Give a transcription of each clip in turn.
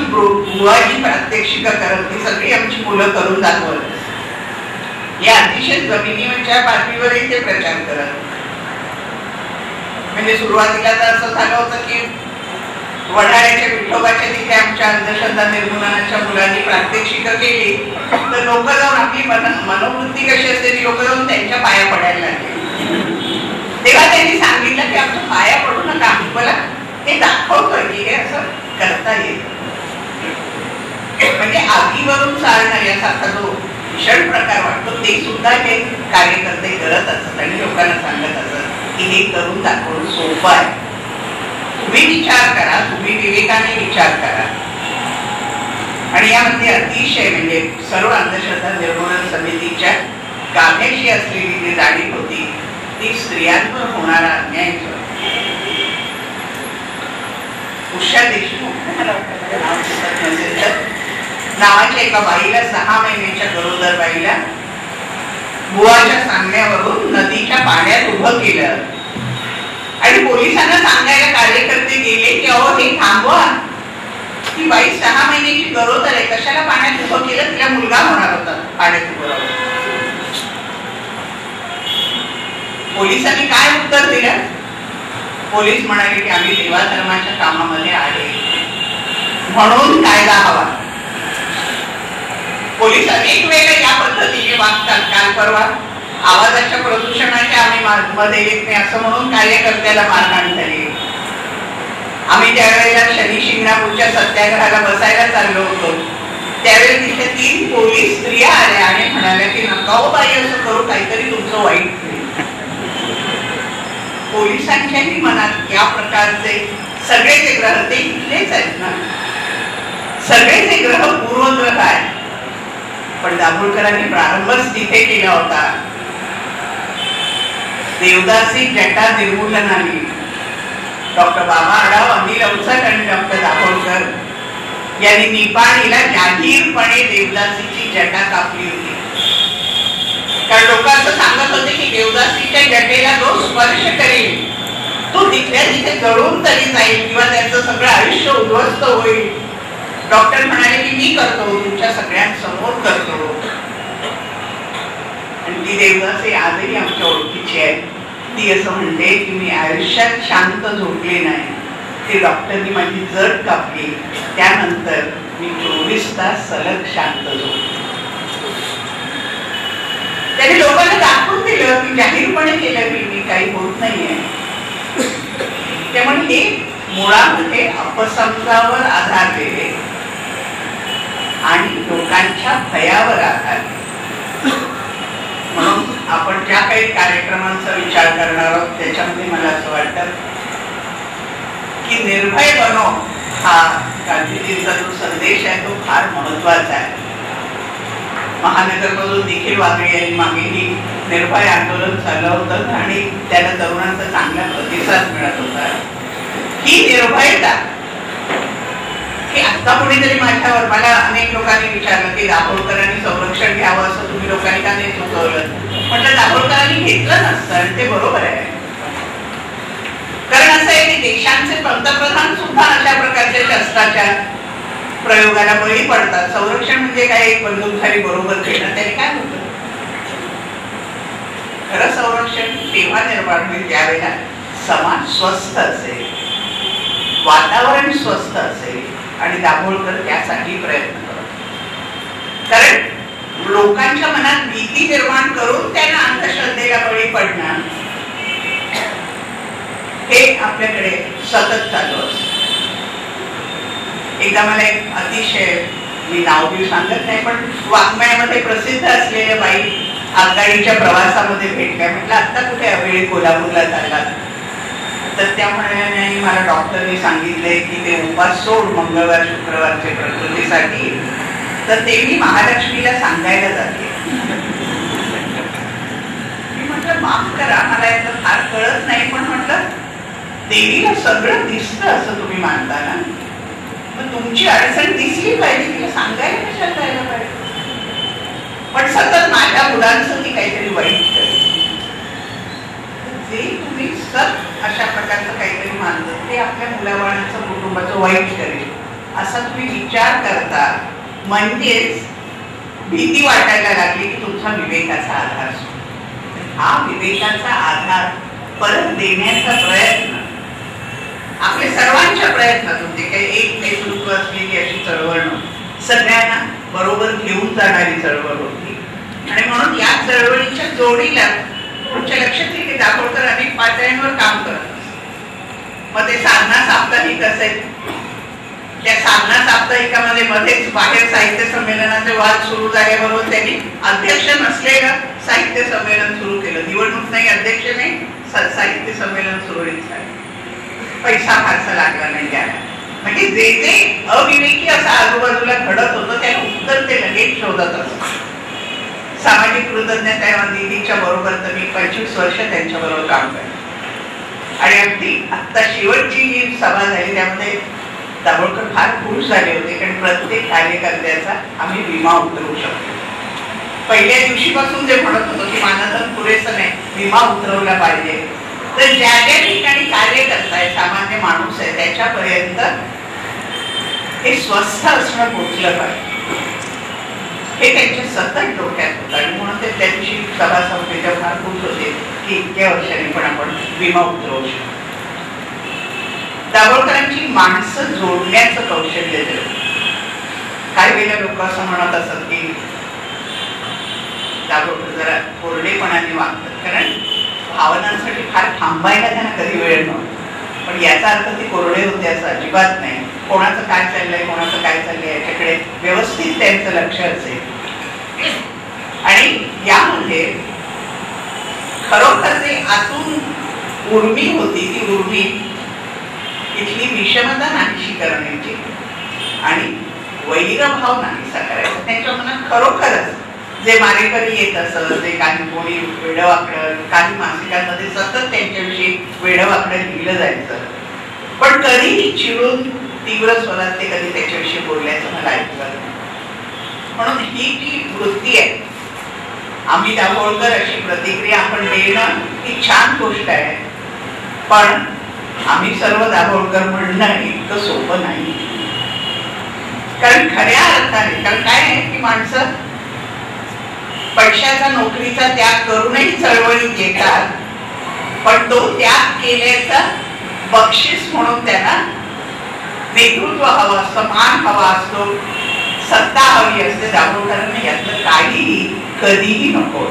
बुवाजी प्रात्यक्षिक करत ती सगळी आमची मुलं करून दाखवत. या अतिशय जमिनीवरच्या पातळीवरही ते प्रचार करत. म्हणजे सुरुवातीला तर असं झालं होतं की वढाऱ्याच्या विठोबाच्या तिथे आमच्या अंधश्रद्धा निर्मूलनाच्या मुलांनी प्रात्यक्षिक केली तर लोक जाऊन आपली मनोवृत्ती कशी असते ती लोक जाऊन त्यांच्या पाया पडायला लागले. तेव्हा त्यांनी सांगितलं की आमच्या पाया पडू नका, मला हे दाखवतोय की हे असं करता येईल. म्हणजे आगीवरून चालणार यासारखा जो भीषण प्रकार वाटतो ते सुद्धा हे कार्यकर्ते करत असत आणि लोकांना सांगत असत की हे करून दाखवून सोपं आहे. तुम्ही विचार करा, तुम्ही विवेकाने विचार करा. आणि यामध्ये अतिशय म्हणजे सर्व अंधश्रद्धा निर्मूलन समितीच्या गाभ्याशी असलेली जी जाणीव होती ती स्त्रियांवर होणारा अन्याय. उषा देशमुख नावाच्या एका बाईला 6 महिन्याच्या गरोदर बाईला बुवाच्या सांगण्यावरून नदीच्या पाण्यात उभं केलं आणि पोलिसांना सांगायला कार्यकर्ते गेले की अहो हे थांबवा, ती बाई 6 महिन्याची गरोदर आहे, कशाला पाण्यात उभं केलं, तिला मुलगा होणार होता पाण्यात उभं राहून. पोलिसांनी काय उत्तर दिलं? पोलीस म्हणाले की आम्ही सेवा धर्माच्या कामामध्ये आहे म्हणून कायदा हवा. पोलीस अनेक वेळेला या पद्धतीने वागतात. काल परवा आवाजाच्या प्रदूषणाच्या आम्ही मध्ये येत नाही असं म्हणून कार्यकर्त्याला मारहाण झाली. आम्ही त्यावेळेला शनी शिंगणापूरच्या सत्याग्रहाला बसायला चाललो होतो त्यावेळी तिथे 3 पोलीस स्त्रिया आल्या आणि म्हणाल्या की नका हो बाई असं करू, काहीतरी तुमचं वाईट होईल. पोलिसांच्याही मनात या प्रकारचे सगळे जे ग्रह ते इथलेच आहेत ना, सगळे जे ग्रह पूर्वग्रह आहेत. पण दाभोळकरांनी प्रारंभच तिथे केला होता. देवदासी जटा निर्मूलनाने डॉक्टर बाबा आढाव, अनिल अवचट आणि डॉक्टर दाभोळकर यांनी निपाणीला जाहीरपणे देवदासीची जटा कापली होती. कारण लोक असं सांगत होते की देवदासीच्या जटेला जो स्पर्श करेल तो तिथल्या तिथे जळून तरी जाईल किंवा त्यांचं सगळं आयुष्य उद्ध्वस्त होईल. डॉक्टर म्हणाले की मी करतो, तुमच्या सगळ्यांसमोर करतो. आणि ती देवदासी आजही आमच्या ओळखीची आहे. ती असं म्हणते की मी आयुष्यात शांत झोपले नाही, ते डॉक्टरनी माझी जट कापली त्यानंतर मी 24 तास सलग शांत झोपले. त्यांनी लोकांना दाखवून दिलं की जाहीरपणे केलं की मी काही होत नाहीये. त्यामुळे हे मुळामध्ये अपसमजावर आधारलेले आणि लोकांच्या भयावर आधारले. म्हणून आपण ज्या काही कार्यक्रमांचा विचार करणार आहोत त्याच्यामध्ये मला असं वाटतं की निर्भय बनो हा गांधीजींचा जो संदेश आहे तो फार महत्वाचा आहे. महानगरमधून देखील वागळे यांनी मागेही निर्भय आंदोलन चाललं होतं आणि त्याला तरुणांचा चांगला प्रतिसाद मिळत होता. ही निर्भयता की आता कोणीतरी माझ्यावर, मला अनेक लोकांनी विचारलं की दाभोळकरांनी संरक्षण घ्यावं असं तुम्ही लोकांनी का नाही सुचवलं. म्हटलं दाभोळकरांनी घेतलं नसतं आणि ते बरोबर आहे. कारण असं आहे की देशांचे पंतप्रधान सुद्धा अशा प्रकारच्या शस्त्राच्या प्रयोगाला बळी पडतात. संरक्षण म्हणजे काय, एक बंदूकधारी बरोबर घेणं, त्याने काय होतं? खरं संरक्षण तेव्हा निर्माण होईल ज्यावेळेला समाज स्वस्थ असेल, वातावरण स्वस्थ असेल आणि दाभोळकर त्यासाठी प्रयत्न करतात. कारण लोकांच्या मनात भीती निर्माण करून त्यांना अंधश्रद्धेला बळी पडणं हे आपल्याकडे सतत चालू असतं. एकदा मला एक अतिशय, मी नाव बी सांगत नाही पण वाङ्मयामध्ये प्रसिद्ध असलेल्या बाई आगगाडीच्या प्रवासामध्ये भेटल्या. म्हटलं आता कुठे वेळी कोल्हापूरला चालला तर त्या म्हणाल्या मला डॉक्टरनी सांगितलंय की ते उपास सोड मंगळवार शुक्रवारचे प्रकृतीसाठी, तर ते मी महालक्ष्मीला सांगायला जाते. मी म्हटलं माफ करा मला याचं फार कळत नाही, पण म्हटलं देवीला सगळं दिसतं असं तुम्ही मानता ना, मग तुमची अडचण दिसली पाहिजे, तिला सांगायला कशाला जायला पाहिजे. पण सतत माझ्या मुलांचं ती काहीतरी वाईट करेल, जे तुम्ही सत अशा प्रकारचं काहीतरी मानलं ते आपल्या मुलाबाळांचं कुटुंबाचं वाईट करेल. असा तुम्ही विचार करता, म्हणजेच भीती वाटायला लागली की तुमचा विवेकाचा आधार सुटतो. हा विवेकाचा आधार परत देण्याचा प्रयत्न, आपल्या सर्वांच्या प्रयत्नातून, ते काही एक नेतृत्व असलेली अशी चळवळ नव्हती, सगळ्यांना बरोबर घेऊन जाणारी चळवळ होती. आणि म्हणून या चळवळीच्या जोडीला तुमच्या लक्षात येईल की दाभोळकर अनेक पातळ्यांवर काम करत. मग ते साधना साप्ताहिक असेल, त्या साधना साप्ताहिकामध्ये मध्येच बाहेर साहित्य संमेलनाचे वाद सुरू झाल्याबरोबर त्यांनी अध्यक्ष नसलेलं साहित्य संमेलन सुरू केलं. निवडणूक नाही, अध्यक्ष नाही, साहित्य संमेलन सुरळीत झालं. पैसा फारसा लागला नाही त्याला. म्हणजे जे जे अविवेकी असं आजूबाजूला घडत होतं त्याला उत्तर ते लगेच शोधत असत. सामाजिक कृतज्ञता निधीच्या बरोबर तर मी 25 वर्ष त्यांच्या बरोबर काम केलं. आणि अगदी आता शेवटची जी सभा झाली त्यामध्ये दाभोळकर फार खुश झाले होते, कारण प्रत्येक कार्यकर्त्याचा आम्ही विमा उतरवू शकतो. पहिल्या दिवशीपासून जे म्हणत होतो की मानधन पुरेसं नाही, विमा उतरवला पाहिजे. तर ज्या ज्या ठिकाणी कार्य करताय, सामान्य माणूस आहे, त्याच्यापर्यंत हे स्वस्थ असणं पोहोचलं पाहिजे, हे त्यांच्या सतत डोक्यात होतं. आणि म्हणून ते त्या दिवशी सभा संस्थेच्या फार खुश होते की इतक्या वर्षांनी पण आपण विमा उतरवू शकतो. दाभोळकरांची माणसं जोडण्याचं कौशल्य दिलं. काही वेळेला लोक असं म्हणत असत की दाभोळकर जरा कोरडेपणाने वागतात, कारण भावनांसाठी फार थांबायला त्यांना कधी वेळ नव्हता. पण याचा अर्थ ते कोरडे होते असं अजिबात नाही. कोणाचं काय चाललंय, कोणाचं काय चाललंय याच्याकडे व्यवस्थित त्यांचं लक्ष असेल. आणि यामध्ये खरोखर ते आतून उर्मी होती, ती उर्मी इथली विषमता नाहीशी करण्याची आणि वैरभाव नाहीसा करायचा. त्यांच्या मनात खरोखरच जे मारेकरी येत असत, जे काही कोणी वेडवाकडं, काही मासिकांमध्ये सतत त्यांच्याविषयी वेडवाकडं लिहिलं जायचं, पण कधीही चिडून तीव्र स्वरात ते कधी त्याच्याविषयी बोलल्याचं मला ऐकलं नाही. म्हणून ही जी वृत्ती आहे, आम्ही दाभोळकर अशी प्रतिक्रिया आपण देणं ही छान गोष्ट आहे, पण आम्ही सर्व दाभोळकर म्हणणं इतकं सोपं नाही. कारण खऱ्या अर्थाने, कारण काय आहे की माणसं पैशाचा, नोकरीचा त्याग करूनही चळवळीत येतात, पण तो त्याग केल्याचा बक्षीस म्हणून त्यांना नेतृत्व हवं असतं, मान हवा असतो, सत्ता हवी असते. दाभोळकरांना यातलं काहीही कधीही नको.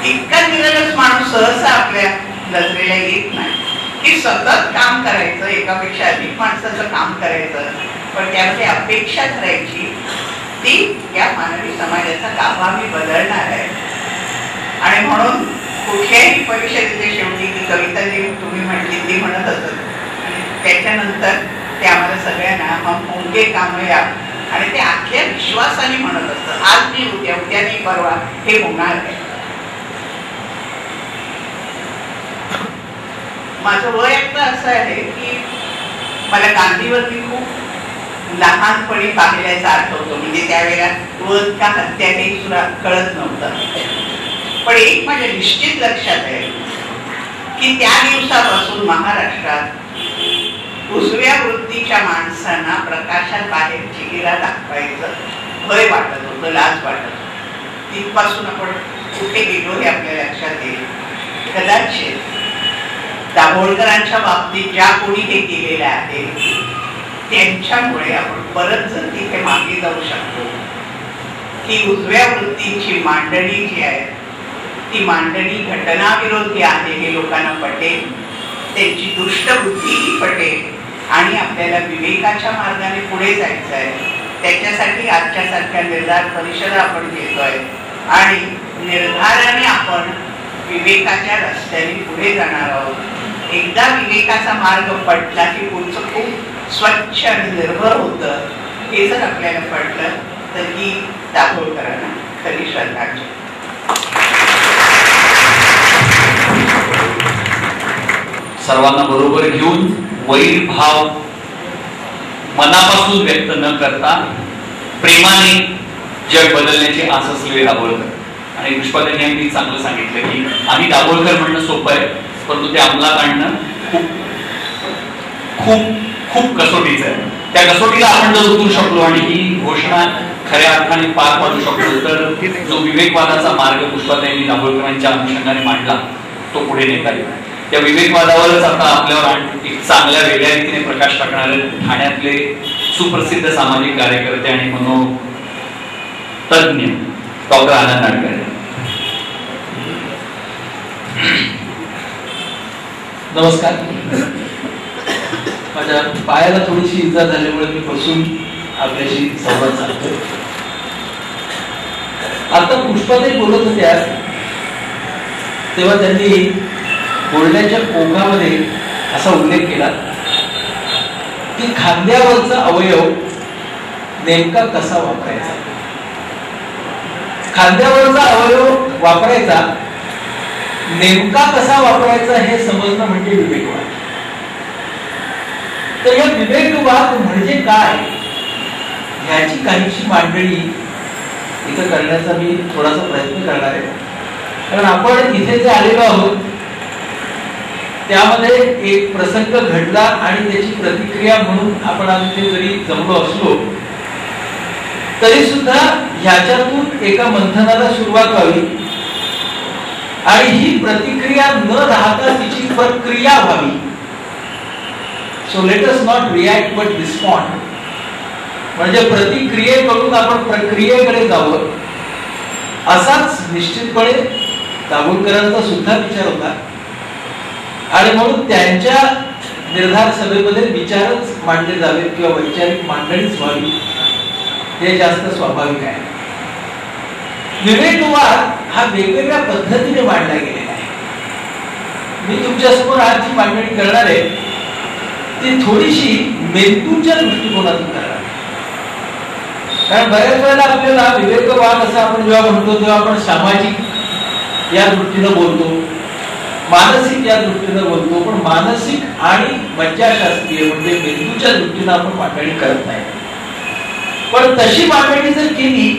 इतका निरलस माणूस सहसा आपल्या नजरेला येत नाही की सतत काम करायचं, एकापेक्षा अधिक माणसाचं काम करायचं, पण त्यामध्ये अपेक्षा करायची ती या मानवी समाजाचा गाभा मी बदलणार आहे. आणि म्हणून कुठल्याही परिषदेच्या शेवटी ती कविता जी तुम्ही म्हटली ती म्हणत असत, त्याच्यानंतर ते आम्हाला सगळ्यांना हम होंगे कामयाब, आणि ते अख्ख्या विश्वासाने म्हणत असतं, आज मी उद्या, उद्या नाही परवा हे होणार आहे. माझं वय आता असं आहे की मला गांधीवरती खूप लहानपणी पाहिल्याचा आठवतो. म्हणजे त्यावेळेला वध का हत्या हे सुद्धा कळत नव्हतं. पण एक माझ्या निश्चित लक्षात आहे की त्या दिवसापासून महाराष्ट्रात उजव्या वृत्तीच्या माणसांना प्रकाशात बाहेर चिगिरा दाखवायचं भय वाटत होतं, लाज वाटत होतं. तिथपासून आपण कुठे गेलो हे आपल्या लक्षात येईल. कदाचित दाभोळकरांच्या बाबतीत ज्या कोणी हे केलेल्या आहे त्यांच्यामुळे आपण परत जर तिथे मागे जाऊ शकतो की उजव्या वृत्तीची मांडणी जी आहे ती मांडणी घटनाविरोधी आहे हे लोकांना पटेल, त्यांची दुष्ट बुद्धीही पटेल, आणि आपल्याला विवेकाच्या मार्गाने पुढे जायचं आहे. त्याच्यासाठी आजच्या सारख्या निर्धार परिषदा आपण घेतोय आणि निर्धाराने आपण विवेकाच्या रस्त्याने पुढे जाणार आहोत. एकदा विवेकाचा मार्ग पडला की पुढचं खूप स्वच्छ आणि निर्भर होतं. हे जर आपल्याला पडलं तर ही दाभोळकरांना खरी श्रद्धांजली. सर्वांना बरोबर घेऊन वैर भाव मनापासून व्यक्त न करता प्रेमाने जग बदलण्याची आस असलेले दाभोळकर. आणि पुष्पाताईंनी अगदी चांगलं सांगितलं की आम्ही दाभोळकर म्हणणं सोपं आहे, परंतु ते अंमलात आणणं खूप खूप खूप कसोटीचं आहे. त्या कसोटीला आपण जर उतरू शकलो आणि ही घोषणा खऱ्या अर्थाने पार पाडू शकलो तर जो विवेकवादाचा मार्ग पुष्पाताईंनी दाभोळकरांच्या अनुषंगाने मांडला तो पुढे नेता येईल. त्या विवेकवादावरच आता आपल्यावर एक चांगल्या वेगळ्या रीतीने प्रकाश टाकणारे ठाण्यातले सुप्रसिद्ध सामाजिक कार्यकर्ते आणि मनोतज्ञ डॉक्टर आनंद नाडकर्णी. नमस्कार. माझ्या पायाला थोडीशी इजा झाल्यामुळे मी बसून आपल्याशी संवाद साधतोय. आता पुष्पाताई बोलत होत्या तेव्हा त्यांनी बोलण्याच्या ओघामध्ये असा उल्लेख केला की खांद्यावरचा अवयव नेमका कसा वापरायचा. खांद्यावरचा अवयव वापरायचा नेमका कसा वापरायचा हे समजणं म्हणजे विवेकवाद. तर या विवेकवाद म्हणजे काय ह्याची काहीशी मांडणी इथं करण्याचा मी थोडासा प्रयत्न करणार आहे. कारण आपण इथे जे आलेलो आहोत त्यामध्ये एक प्रसंग घडला आणि त्याची प्रतिक्रिया म्हणून आपण इथे जरी जमलो असलो तरी सुद्धा ह्याच्यातून एका मंथनाला सुरुवात व्हावी आणि ही प्रतिक्रिया न राहता तिची प्रक्रिया व्हावी. So let us not react but respond. म्हणजे प्रतिक्रियेकडून आपण प्रक्रियेकडे जावं असाच निश्चितपणे दाभोळकरांचा सुद्धा विचार होता आणि म्हणून त्यांच्या निर्धार सभेमध्ये विचारच मांडले जावेत किंवा वैचारिक मांडणीच व्हावी हे जास्त स्वाभाविक आहे. विवेकवाद हा वेगवेगळ्या पद्धतीने मांडला गेलेला आहे. मी तुमच्या समोर आज जी मांडणी करणार आहे ती थोडीशी मेंदूच्या दृष्टिकोनातून करणार. कारण बऱ्याच वेळेला आपल्याला विवेकवाद असं आपण जेव्हा म्हणतो तेव्हा आपण सामाजिक या दृष्टीनं बोलतो, मानसिक या दृष्टीनं बोलतो, पण मानसिक आणि मज्जाशास्त्रीय म्हणजे मेंदूच्या दृष्टीनं आपण मांडणी करत नाही. पण तशी मांडणी जर केली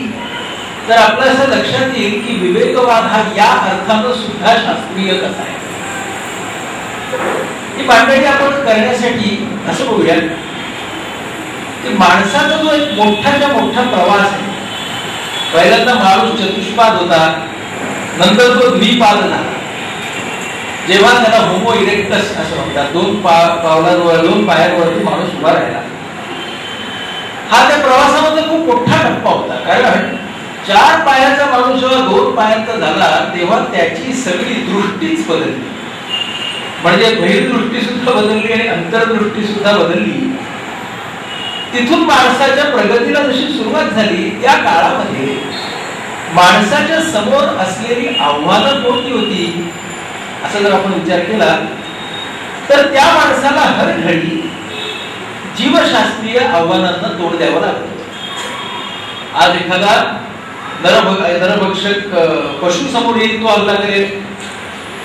तर आपल्या असं लक्षात येईल की विवेकवाद हा या अर्थानं सुद्धा शास्त्रीय कसा आहे. ही मांडणी आपण करण्यासाठी असं बघूया की माणसाचा जो एक मोठाच्या मोठा प्रवास आहे. पहिल्यांदा माणूस चतुष्पाद होता, नंतर तो द्विपाद झाला. जेव्हा त्याला होमो इरेक्टस असं म्हणतात, दोन पायांवरती माणूस उभा राहिला. हा त्या प्रवासामध्ये खूप मोठा टप्पा होता. कारण 4 पायाचा माणूस जेव्हा 2 पायांचा झाला तेव्हा त्याची सगळी दृष्टीच बदलली. म्हणजे बहिर्दृष्टी सुद्धा बदलली आणि अंतर्दृष्टी सुद्धा बदलली. तिथून माणसाच्या प्रगतीला जशी सुरुवात झाली त्या काळामध्ये माणसाच्या समोर असलेली आव्हानं कोणती होती असं जर आपण विचार केला तर त्या माणसाला हर घडी जीवशास्त्रीय आव्हानांना तोंड द्यावं लागतं. आज एखादा नरभक्षक पशु समोर येईल, तो हल्ला करेल.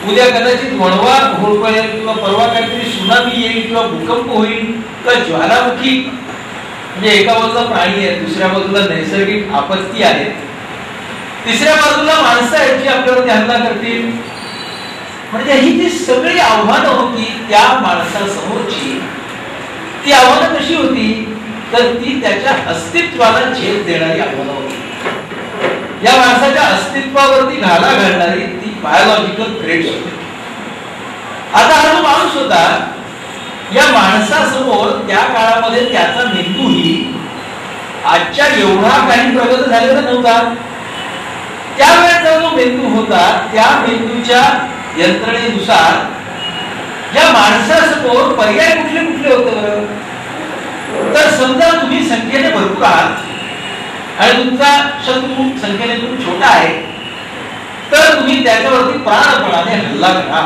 उद्या कदाचित वणवा होईल किंवा परवा काहीतरी सुनामी येईल किंवा भूकंप होईल किंवा ज्वालामुखी म्हणजे एका बाजूला प्राणी आहे, दुसऱ्या बाजूला नैसर्गिक आपत्ती आहे, तिसऱ्या बाजूला माणसं आहेत जी आपल्यावरती हल्ला करतील. म्हणजे ही जी सगळी आव्हानं होती त्या माणसासमोरची, ती आव्हानं कशी होती तर ती त्याच्या अस्तित्वाला छेद देणारी आव्हानं होती. या माणसाच्या अस्तित्वावरती घाला घालणारी ती बायोलॉजिकल थ्रेट्स होती. आता हा जो माणूस होता या माणसासमोर त्या काळामध्ये त्याचा मेंदूही आजच्या एवढा काही प्रगत झालेला नव्हता. त्यावेळेचा जो मेंदू होता त्या मेंदूच्या यंत्रणेनुसार या माणसासमोर पर्याय कुठले कुठले होते बरं. तर समजा तुम्ही संख्येने भरपूर आहात आणि तुमचा शत्रू संख्येने खूप छोटा आहे तर तुम्ही त्याच्यावरती प्राणपणाने हल्ला करा.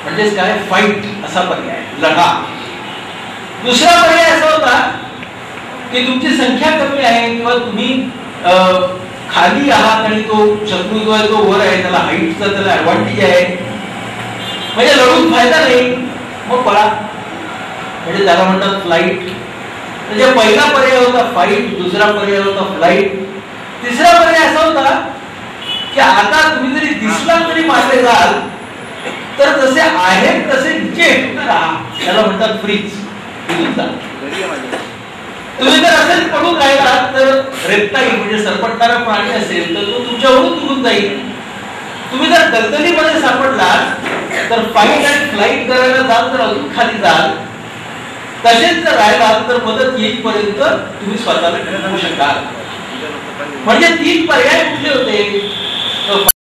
म्हणजेच काय, फाईट असा पर्याय, लढा. दुसरा पर्याय असा होता की तुमची संख्या कमी आहे किंवा तुम्ही खाली आहात आणि तो शत्रू जो आहे तो वर आहे, त्याला हाईटचा त्याला ऍडव्हान्टेज आहे, म्हणजे लढून फायदा नाही, मग पळा. म्हणजे त्याला म्हणतात फ्लाईट. म्हणजे पहिला पर्याय होता फाईट, दुसरा पर्याय होता फ्लाईट, तिसरा पर्याय असा होता की आता तुम्ही जरी दिसला तरी मारले जाल तर जसे आहेत तसे नीचे राहा, त्याला म्हणतात फ्रीज. तुम्ही जर असेच पडून राहिलात तर रेप्टाईल म्हणजे सरपटणारा प्राणी असेल तर तो तुमच्यावरून निघून जाईल. तुम्ही जर दलदलीमध्ये सापडलात तर फाईट अँड फ्लाईट करायला जाल तर अजून खाली जाल. तसेच जर राहिलात तर मदत येईपर्यंत तुम्ही स्वतःला ठरवू शकाल. म्हणजे 3 पर्याय कुठले होते?